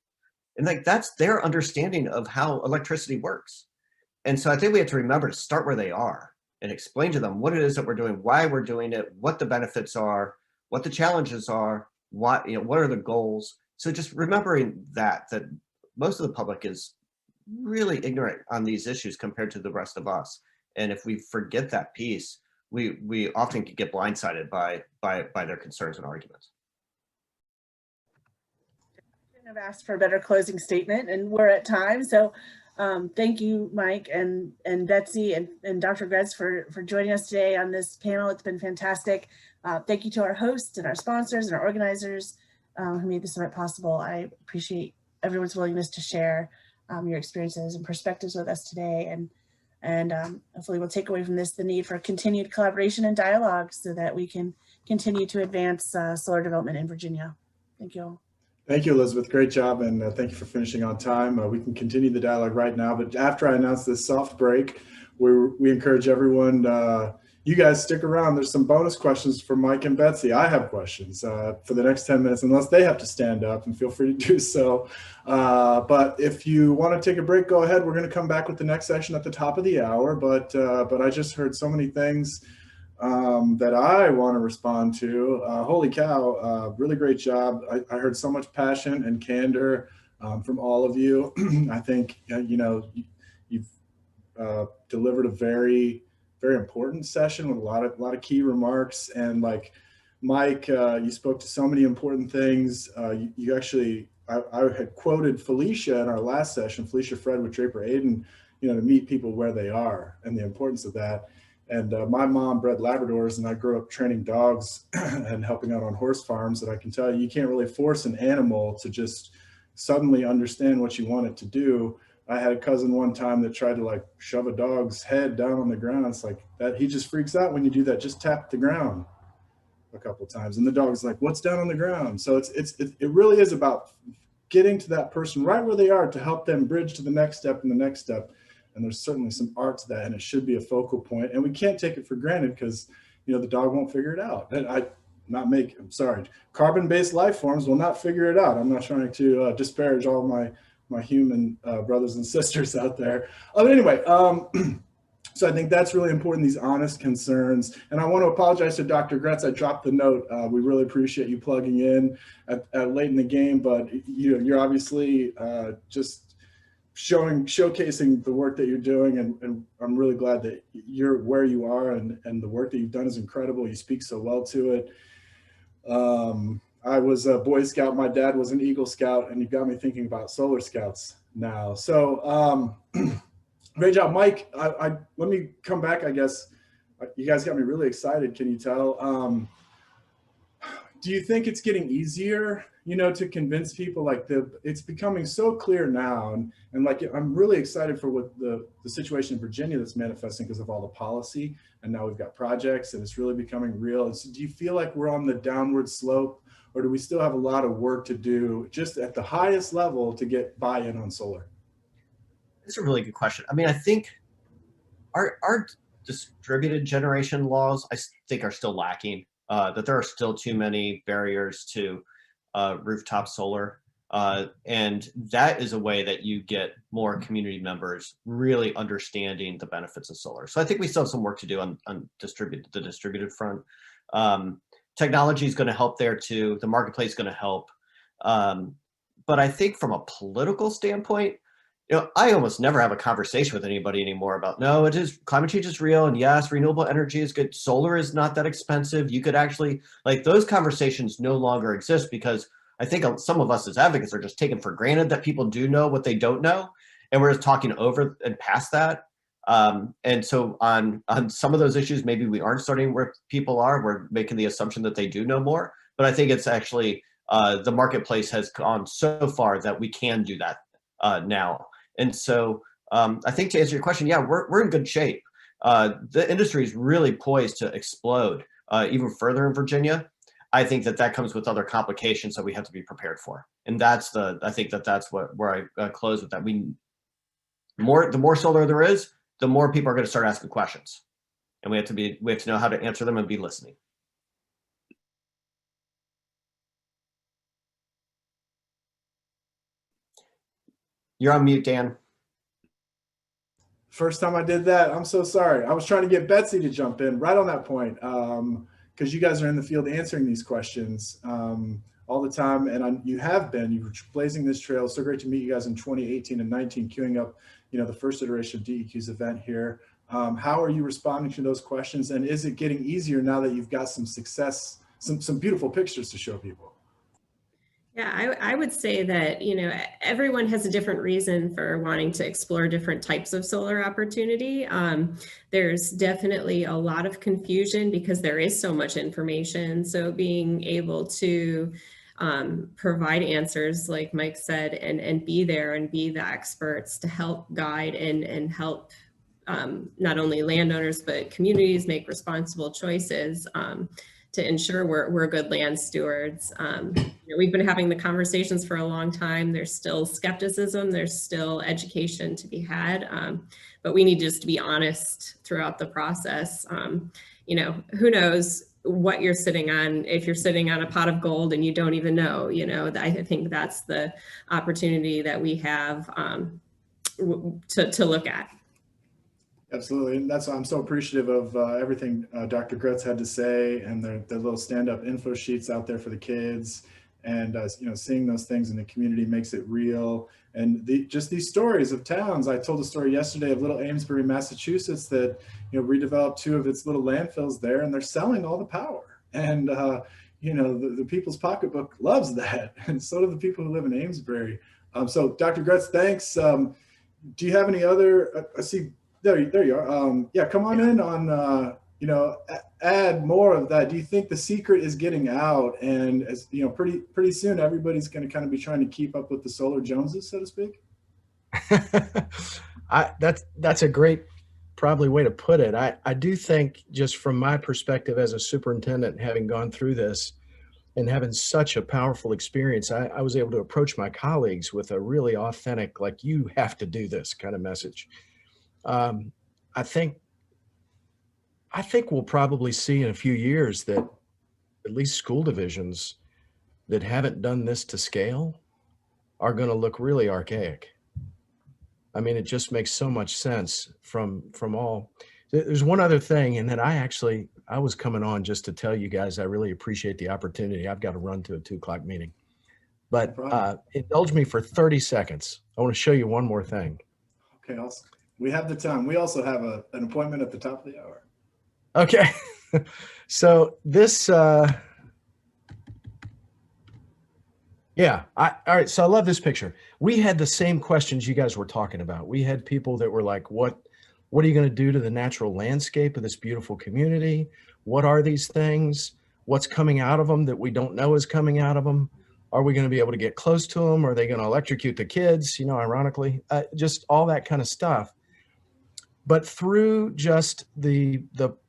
And like, that's their understanding of how electricity works. And so I think we have to remember to start where they are and explain to them what it is that we're doing, why we're doing it, what the benefits are, what the challenges are, what are the goals. So just remembering that most of the public is really ignorant on these issues compared to the rest of us. And if we forget that piece, we often can get blindsided by their concerns and arguments. I've asked for a better closing statement, and we're at time. So Thank you, Mike and Betsy and Dr. Gretz for joining us today on this panel. It's been fantastic. Thank you to our hosts and our sponsors and our organizers who made this event possible. I appreciate everyone's willingness to share your experiences and perspectives with us today. And hopefully we'll take away from this the need for continued collaboration and dialogue so that we can continue to advance solar development in Virginia. Thank you all. Thank you, Elizabeth. Great job, and thank you for finishing on time. We can continue the dialogue right now, but after I announce this soft break, we encourage everyone, you guys stick around. There's some bonus questions for Mike and Betsy. I have questions for the next 10 minutes, unless they have to stand up, and feel free to do so. But if you want to take a break, go ahead. We're going to come back with the next session at the top of the hour, but I just heard so many things that I want to respond to. Holy cow, really great job. I heard so much passion and candor from all of you. I think, you've delivered a very, very important session with a lot of key remarks. And like Mike, you spoke to so many important things. You actually, I had quoted Felicia in our last session, Felicia Fred with Draper Aiden, to meet people where they are and the importance of that. And my mom bred Labradors, and I grew up training dogs and helping out on horse farms. And I can tell you, you can't really force an animal to just suddenly understand what you want it to do. I had a cousin one time that tried to like shove a dog's head down on the ground. It's like that. He just freaks out when you do that. Just tap the ground a couple of times. And the dog's like, what's down on the ground? So it really is about getting to that person right where they are to help them bridge to the next step and the next step. And there's certainly some art to that, and it should be a focal point. And we can't take it for granted because, the dog won't figure it out. And I'm sorry, carbon-based life forms will not figure it out. I'm not trying to disparage all my human brothers and sisters out there. Anyway, so I think that's really important, these honest concerns. And I want to apologize to Dr. Gretz. I dropped the note. We really appreciate you plugging in at late in the game, but you're obviously just showcasing the work that you're doing, and I'm really glad that you're where you are, and the work that you've done is incredible. You speak so well to it. I was a Boy Scout. My dad was an Eagle Scout, and you got me thinking about Solar Scouts now. So great job, Mike. Let me come back, I guess. You guys got me really excited. Can you tell? Do you think it's getting easier, to convince people? Like it's becoming so clear now, and like I'm really excited for what the situation in Virginia that's manifesting because of all the policy, and now we've got projects, and it's really becoming real. So do you feel like we're on the downward slope, or do we still have a lot of work to do just at the highest level to get buy-in on solar? It's a really good question. I mean, I think our distributed generation laws, I think, are still lacking. That there are still too many barriers to rooftop solar. And that is a way that you get more community members really understanding the benefits of solar. So I think we still have some work to do on the distributed front. Technology is going to help there too. The marketplace is going to help. But I think from a political standpoint, I almost never have a conversation with anybody anymore about, no, climate change is real, and yes, renewable energy is good. Solar is not that expensive. You could actually, like, those conversations no longer exist because I think some of us as advocates are just taking for granted that people do know what they don't know, and we're just talking over and past that. And so on some of those issues, maybe we aren't starting where people are. We're making the assumption that they do know more, but I think it's actually the marketplace has gone so far that we can do that now. And so I think to answer your question, yeah, we're in good shape. The industry is really poised to explode even further in Virginia. I think that comes with other complications that we have to be prepared for. And I think that's where I close with that. The more solar there is, the more people are going to start asking questions. And we have to know how to answer them and be listening. You're on mute, Dan. First time I did that, I'm so sorry. I was trying to get Betsy to jump in right on that point, because you guys are in the field answering these questions all the time, and you were blazing this trail. So great to meet you guys in 2018 and 19, queuing up, the first iteration of DEQ's event here. How are you responding to those questions, and is it getting easier now that you've got some success, some beautiful pictures to show people? Yeah, I would say that, everyone has a different reason for wanting to explore different types of solar opportunity. There's definitely a lot of confusion because there is so much information. So being able to provide answers, like Mike said, and be there and be the experts to help guide and help not only landowners, but communities make responsible choices to ensure we're good land stewards. We've been having the conversations for a long time. There's still skepticism, there's still education to be had, but we need just to be honest throughout the process. Who knows what you're sitting on, if you're sitting on a pot of gold and you don't even know, I think that's the opportunity that we have to look at. Absolutely, and that's why I'm so appreciative of everything Dr. Gretz had to say, and the little stand-up info sheets out there for the kids, and seeing those things in the community makes it real. And just these stories of towns. I told a story yesterday of little Amesbury, Massachusetts, that redeveloped 2 of its little landfills there, and they're selling all the power. And the people's pocketbook loves that, and so do the people who live in Amesbury. So Dr. Gretz, thanks. Do you have any other? I see. There you are. Yeah, come on in on, add more of that. Do you think the secret is getting out? And as pretty soon, everybody's going to kind of be trying to keep up with the Solar Joneses, so to speak? That's a great probably way to put it. I do think, just from my perspective as a superintendent, having gone through this and having such a powerful experience, I was able to approach my colleagues with a really authentic, like, you have to do this kind of message. I think we'll probably see in a few years that at least school divisions that haven't done this to scale are going to look really archaic. I mean, it just makes so much sense from all. There's one other thing, and then I was coming on just to tell you guys I really appreciate the opportunity. I've got to run to a 2 o'clock meeting, but indulge me for 30 seconds. I want to show you one more thing. Okay, awesome. We have the time. We also have an appointment at the top of the hour. Okay. So this, all right. So I love this picture. We had the same questions you guys were talking about. We had people that were like, what are you going to do to the natural landscape of this beautiful community? What are these things? What's coming out of them that we don't know is coming out of them? Are we going to be able to get close to them? Are they going to electrocute the kids? Ironically, just all that kind of stuff. But through just the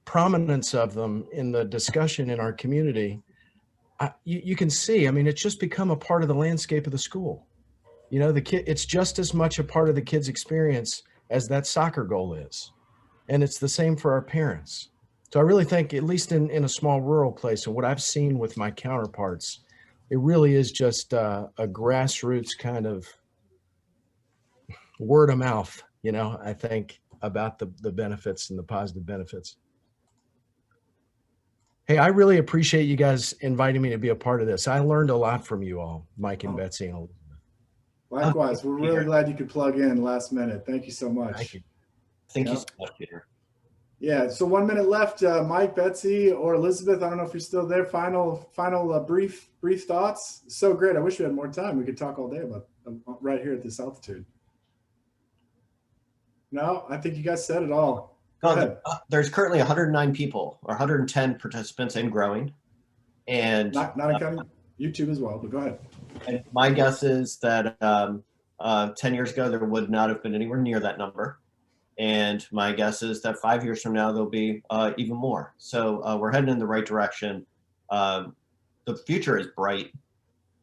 prominence of them in the discussion in our community, you can see, I mean, it's just become a part of the landscape of the school. It's just as much a part of the kid's experience as that soccer goal is. And it's the same for our parents. So I really think, at least in a small rural place, and what I've seen with my counterparts, it really is just a grassroots kind of word of mouth, I think, about the benefits and the positive benefits. Hey, I really appreciate you guys inviting me to be a part of this. I learned a lot from you all, Mike and Betsey and Elizabeth. Likewise, we're really glad you could plug in last minute. Thank you so much. Thank you. Thank you so much, Peter. Yeah, so 1 minute left. Mike, Betsey, or Elizabeth, I don't know if you're still there. Final brief thoughts. So great. I wish we had more time. We could talk all day about right here at this altitude. No, I think you guys said it all. Go ahead. There's currently 109 people, or 110 participants, and growing. And not counting YouTube as well, but go ahead. And my guess is that 10 years ago, there would not have been anywhere near that number. And my guess is that 5 years from now, there'll be even more. So we're heading in the right direction. The future is bright,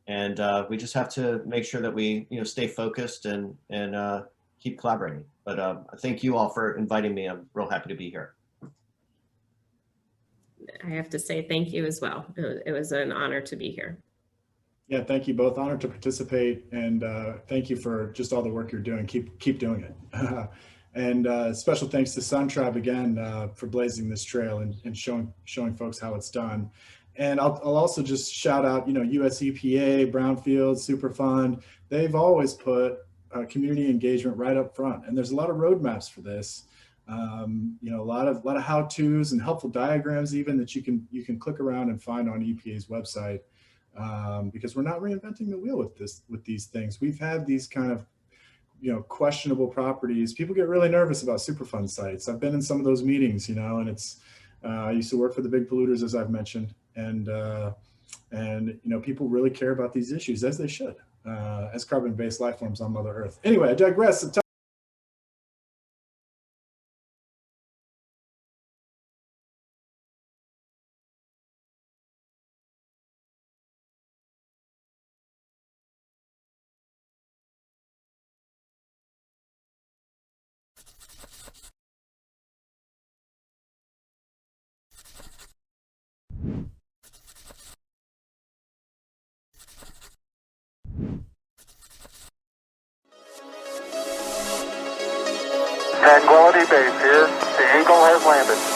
and we just have to make sure that we stay focused and keep collaborating. But thank you all for inviting me. I'm real happy to be here. I have to say thank you as well. It was an honor to be here. Yeah, thank you both. Honored to participate, and thank you for just all the work you're doing. Keep doing it. And special thanks to Sun Tribe again for blazing this trail and showing folks how it's done. And I'll also just shout out, US EPA, Brownfield, Superfund. They've always put community engagement right up front, and there's a lot of roadmaps for this. A lot of how-tos and helpful diagrams even that you can click around and find on EPA's website. because we're not reinventing the wheel with these things. We've had these kind of, questionable properties. People get really nervous about Superfund sites. I've been in some of those meetings, and it's, I used to work for the big polluters, as I've mentioned, and people really care about these issues, as they should, as carbon-based life forms on Mother Earth. Anyway, I digress. Tranquility Base here. The Eagle has landed.